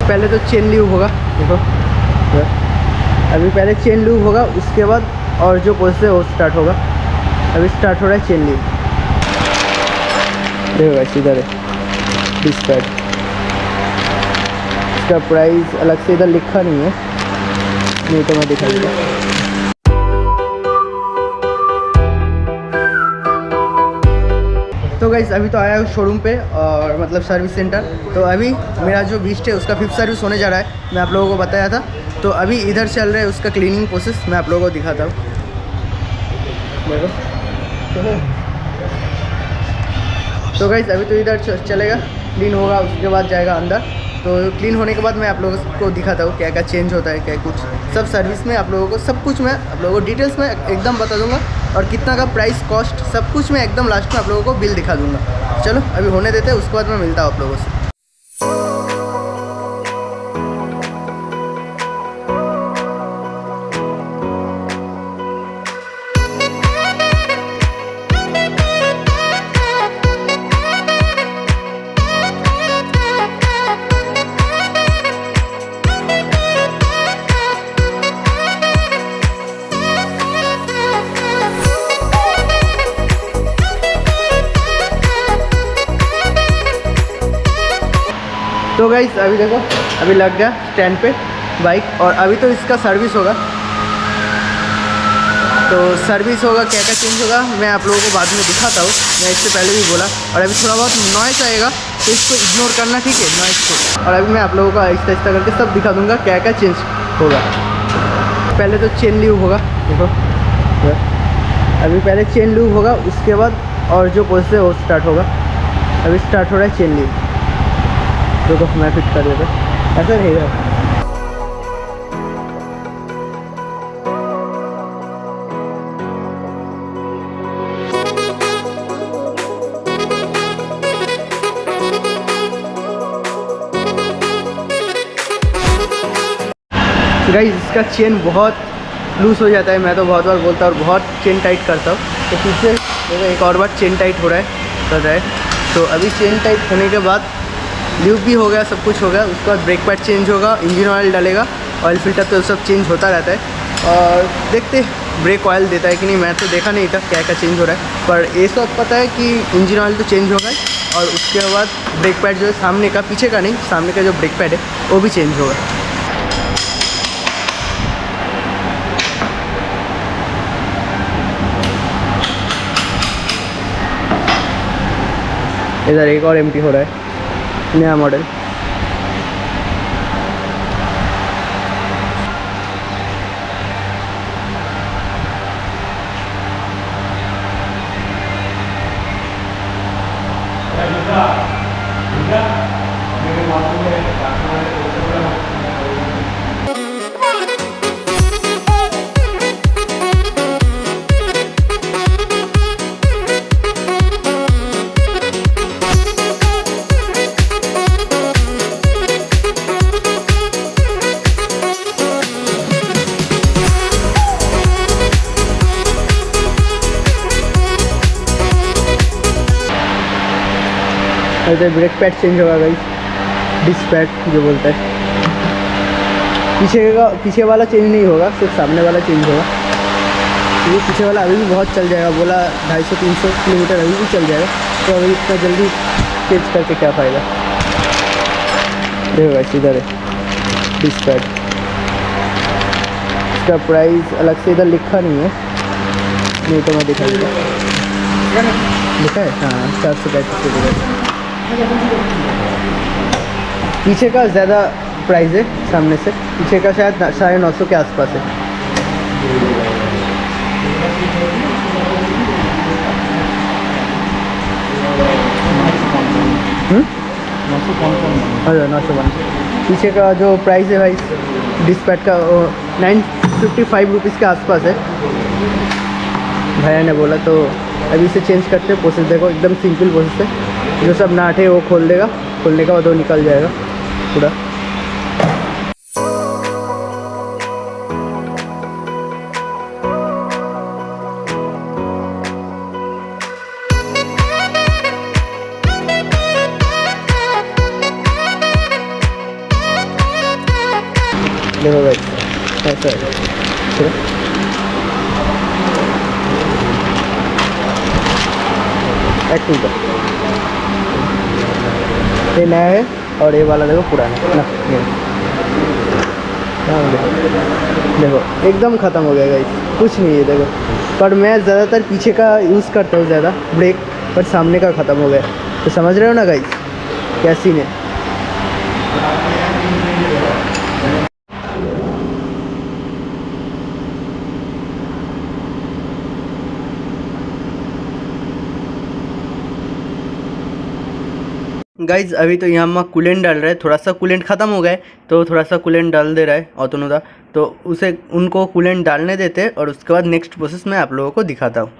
पहले तो chain lube होगा, देखो अभी पहले चेन ल्यूब होगा, उसके बाद और जो प्रोसेस है वो स्टार्ट होगा। अभी स्टार्ट हो रहा है चेन ल्यूब। देखो गाइस इधर है डिस्पैच, इसका प्राइस अलग से इधर लिखा नहीं है, नहीं तो मैं दिखा दूँगा। तो गाइस अभी तो आया हूँ शोरूम पे और मतलब सर्विस सेंटर। तो अभी मेरा जो बीस्ट है उसका 5th सर्विस होने जा रहा है, मैं आप लोगों को बताया था। तो अभी इधर चल रहा है उसका क्लीनिंग प्रोसेस, मैं आप लोगों को दिखाता हूँ। तो गाइस अभी तो इधर चलेगा, क्लीन होगा, उसके बाद जाएगा अंदर। तो क्लीन होने के बाद मैं आप लोगों को दिखाता हूँ क्या क्या चेंज होता है, क्या कुछ सब सर्विस में आप लोगों को सब कुछ मैं आप लोगों को डिटेल्स में एकदम बता दूंगा। और कितना का प्राइस कॉस्ट सब कुछ मैं एकदम लास्ट में आप लोगों को बिल दिखा दूंगा। चलो अभी होने देते हैं, उसके बाद मैं मिलता हूँ आप लोगों से। तो गाइस अभी देखो अभी लग गया स्टैंड पे बाइक, और अभी तो इसका सर्विस होगा। तो सर्विस होगा, क्या क्या चेंज होगा मैं आप लोगों को बाद में दिखाता हूँ, मैं इससे पहले भी बोला। और अभी थोड़ा बहुत नॉइस आएगा तो इसको इग्नोर करना, ठीक है, नॉइस को। और अभी मैं आप लोगों को आहिस्ता आहिस्ता करके सब दिखा दूँगा क्या क्या चेंज होगा। पहले तो चेन ल्यूब होगा, देखो अभी पहले चेन ल्यूब होगा, उसके बाद और जो प्रोसेस है वो स्टार्ट होगा। अभी स्टार्ट हो रहा है चेन ल्यूब। तो मैं फिट कर देता ऐसा रहेगा। गाइस इसका चेन बहुत लूज़ हो जाता है, मैं तो बहुत बार बोलता हूँ और बहुत चेन टाइट करता हूँ। तो पीछे देखो एक और बार चेन टाइट हो रहा है, कर रहा है। तो अभी चेन टाइट होने के बाद ल्यूब भी हो गया, सब कुछ हो गया। उसके बाद ब्रेक पैड चेंज होगा, इंजन ऑयल डालेगा, ऑयल फिल्टर तो सब चेंज होता रहता है। और देखते ब्रेक ऑयल देता है कि नहीं, मैं तो देखा नहीं था क्या क्या चेंज हो रहा है, पर ये सब पता है कि इंजन ऑयल तो चेंज होगा। और उसके बाद ब्रेक पैड जो है सामने का, पीछे का नहीं, सामने का जो ब्रेक पैड है वो भी चेंज होगा। इधर एक और एमटी हो रहा है, नया मॉडल। इधर ब्रेक पैड चेंज होगा गाइस, डिस्क पैड जो बोलता है। पीछे वाला चेंज नहीं होगा, सिर्फ सामने वाला चेंज होगा। ये पीछे वाला अभी भी बहुत चल जाएगा, बोला 250-300 किलोमीटर अभी भी चल जाएगा। तो अभी इतना जल्दी चेंज करके क्या फ़ायदा। देखो गाइस इधर है डिस्क पैड, इसका प्राइस अलग से इधर लिखा नहीं है, नहीं तो मैं दिखा दूँगा। लिखा है हाँ 435 पीछे का ज़्यादा प्राइस है सामने से, पीछे का शायद 950 के आसपास है। अच्छा 950 पीछे का जो प्राइस है भाई डिस्पैच का 955 रुपीज़ के आसपास है, भैया ने बोला। तो अभी इसे चेंज करते हैं। प्रोसेस देखो एकदम सिंपल प्रोसेस है, जो सब नाट है वो खोल देगा, खोलने के बाद वो निकल जाएगा पूरा। देखो गाइस ऐसा है। चलो एक मिनट, ये नया है और ये वाला देखो पुराना है ना। ये देखो एकदम ख़त्म हो गया गाइस, कुछ नहीं है देखो। पर मैं ज़्यादातर पीछे का यूज़ करता हूँ ज़्यादा ब्रेक, पर सामने का ख़त्म हो गया। तो समझ रहे हो ना गाइस क्या सीन है। गाइज अभी तो यहाँ हम कूलेंट डाल रहे हैं, थोड़ा सा कूलेंट ख़त्म हो गए तो थोड़ा सा कूलेंट डाल दे रहा है ऑतोनोदा। तो उसे उनको कूलेंट डालने देते हैं और उसके बाद नेक्स्ट प्रोसेस मैं आप लोगों को दिखाता हूँ।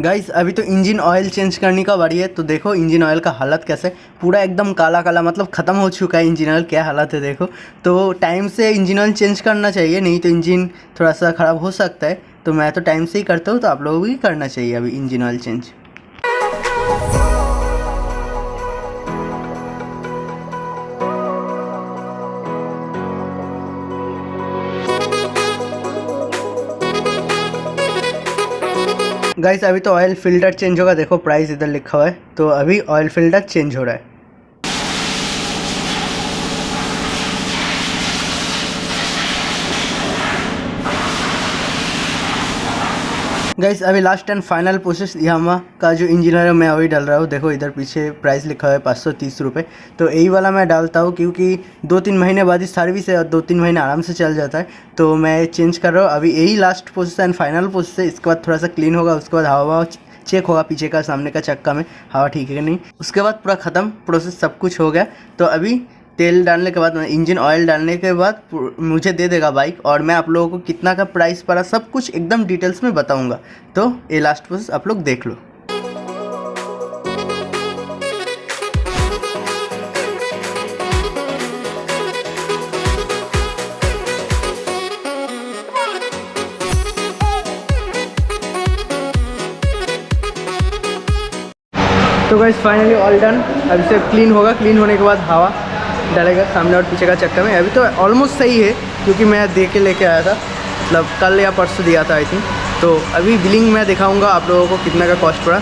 गाइस अभी तो इंजन ऑयल चेंज करने का बारी है। तो देखो इंजन ऑयल का हालत कैसे, पूरा एकदम काला काला, मतलब ख़त्म हो चुका है इंजन ऑयल। क्या हालत है देखो। तो टाइम से इंजन ऑयल चेंज करना चाहिए, नहीं तो इंजन थोड़ा सा ख़राब हो सकता है। तो मैं तो टाइम से ही करता हूँ, तो आप लोगों को भी करना चाहिए अभी इंजन ऑयल चेंज। गाइस अभी तो ऑयल फिल्टर चेंज होगा, देखो प्राइस इधर लिखा हुआ है। तो अभी ऑयल फिल्टर चेंज हो रहा है। गाइस अभी last and final process Yamaha का जो इंजन ऑयल मैं वही डाल रहा हूँ। देखो इधर पीछे प्राइस लिखा है 530 रुपये। तो यही वाला मैं डालता हूँ, क्योंकि 2-3 महीने बाद ही सर्विस है और 2-3 महीने आराम से चल जाता है। तो मैं चेंज कर रहा हूँ अभी, यही last process and final process है। इसके बाद थोड़ा सा क्लीन होगा, उसके बाद हवा चेक होगा पीछे का, सामने का चक्का में हवा ठीक है कि नहीं। उसके बाद पूरा ख़त्म प्रोसेस, सब कुछ हो गया। तो अभी तेल डालने के बाद, इंजन ऑयल डालने के बाद मुझे दे देगा बाइक, और मैं आप लोगों को कितना का प्राइस पड़ा सब कुछ एकदम डिटेल्स में बताऊंगा। तो ये लास्ट प्रोसेस आप लोग देख लो। तो गाइस फाइनली ऑल डन। अब इसे क्लीन होगा, क्लीन होने के बाद हवा डालेगा सामने और पीछे का चक्कर में। अभी तो ऑलमोस्ट सही है, क्योंकि मैं दे के लेके आया था, मतलब कल या परसों दिया था आई थिंक। तो अभी बिलिंग मैं दिखाऊंगा आप लोगों को कितना का कॉस्ट पड़ा।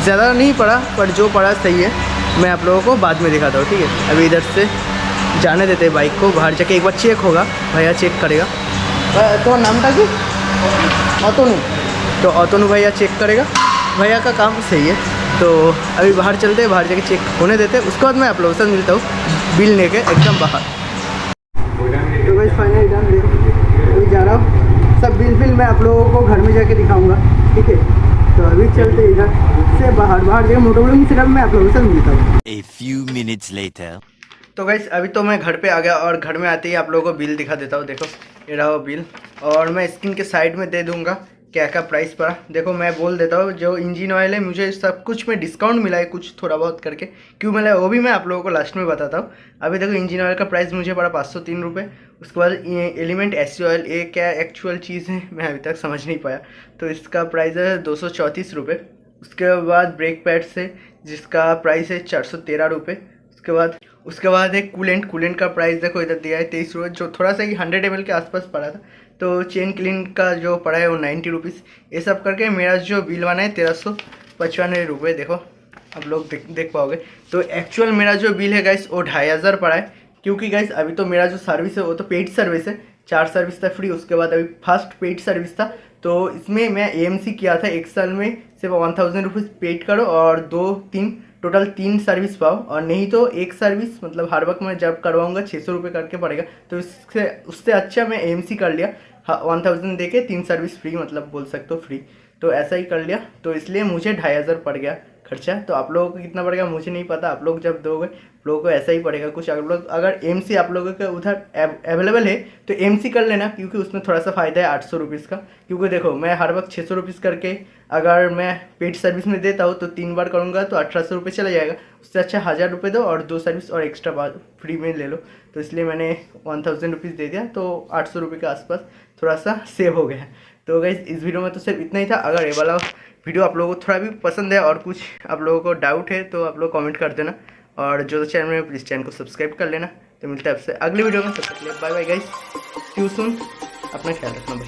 ज़्यादा नहीं पड़ा, पर जो पड़ा सही है, मैं आप लोगों को बाद में दिखाता हूँ, ठीक है। अभी इधर से जाने देते हैं बाइक को, बाहर जाके एक बार चेक होगा, भैया चेक करेगा। तो नाम था कि ऑतोनू, तो ऑतोनू भैया चेक करेगा, भैया का काम सही है। तो अभी बाहर चलते हैं, बाहर जाके चेक होने देते हैं, उसके बाद मैं आप लोगों से मिलता हूँ बिल लेके एकदम बाहर। तो गाइस फाइनली डन, देखो अभी जा रहा हूँ, सब बिल मैं आप लोगों को घर में जाके दिखाऊंगा, ठीक है। तो अभी चलते इधर से बाहर जाके मोटर ब्लॉगिंग सेटअप में आप लोगों से मिलता हूँ। A few minutes later. तो गाइस अभी तो मैं घर पे आ गया, और घर में आते ही आप लोगों को बिल दिखा देता हूँ। देखो ये रहा वो बिल, और मैं स्क्रीन के साइड में दे दूँगा क्या क्या प्राइस पड़ा। देखो मैं बोल देता हूँ, जो इंजन ऑयल है मुझे सब कुछ में डिस्काउंट मिला है, कुछ थोड़ा बहुत करके। क्यों मिला है वो भी मैं आप लोगों को लास्ट में बताता हूँ। अभी देखो इंजन ऑयल का प्राइस मुझे पड़ा 503 रुपये। उसके बाद एलिमेंट एससी ऑयल, ये क्या एक्चुअल चीज़ है मैं अभी तक समझ नहीं पाया, तो इसका प्राइस है 234 रुपये। उसके बाद ब्रेक पैड्स है जिसका प्राइस है 413 रुपये। उसके बाद एक कूलेंट का प्राइस देखो इधर दिया है 23 रुपये, जो थोड़ा सा 100 ml के आसपास पड़ा था। तो चेन क्लीन का जो पड़ा है वो 90 रुपीज़। ये सब करके मेरा जो बिल बना है 1395 रुपये। देखो आप लोग देख पाओगे। तो एक्चुअल मेरा जो बिल है गाइस वो 2500 पड़ा है, क्योंकि गाइस अभी तो मेरा जो सर्विस है वो तो पेड सर्विस है। 4 सर्विस था फ्री, उसके बाद अभी फर्स्ट पेड सर्विस था। तो इसमें मैं AMC किया था, एक साल में सिर्फ 1000 रुपीज़ पेड करो और 2-3 टोटल 3 सर्विस पाओ, और नहीं तो एक सर्विस मतलब हर वक्त मैं जब करवाऊँगा 600 रुपये करके पड़ेगा। तो इससे उससे अच्छा मैं AMC कर लिया, 1000 दे के 3 सर्विस फ्री, मतलब बोल सकते हो फ्री। तो ऐसा ही कर लिया, तो इसलिए मुझे 2500 पड़ गया खर्चा। तो आप लोगों को कितना पड़ गया मुझे नहीं पता, आप लोग जब दोगे लोगों को ऐसा ही पड़ेगा कुछ। अगर एमसी आप लोगों के उधर अवेलेबल है तो एमसी कर लेना, क्योंकि उसमें थोड़ा सा फ़ायदा है 800 रुपीज़ का। क्योंकि देखो मैं हर वक्त 600 रुपीज़ करके अगर मैं पेड सर्विस में देता हूँ तो 3 बार करूँगा तो 1800 रुपये चला जाएगा। उससे अच्छा 1000 रुपये दो और 2 सर्विस और एक्स्ट्रा बाद फ्री में ले लो। तो इसलिए मैंने 1000 रुपीज़ दे दिया, तो 800 रुपये के आसपास थोड़ा सा सेव हो गया। तो गाइस इस वीडियो में तो सिर्फ इतना ही था। अगर ये वाला वीडियो आप लोगों को थोड़ा भी पसंद है और कुछ आप लोगों को डाउट है तो आप लोग कमेंट कर देना, और जो चैनल में प्लीज़ चैनल को सब्सक्राइब कर लेना। तो मिलता है आपसे अगली वीडियो में, तब तक के लिए bye bye guys, see you soon, अपना ख्याल रखना भाई।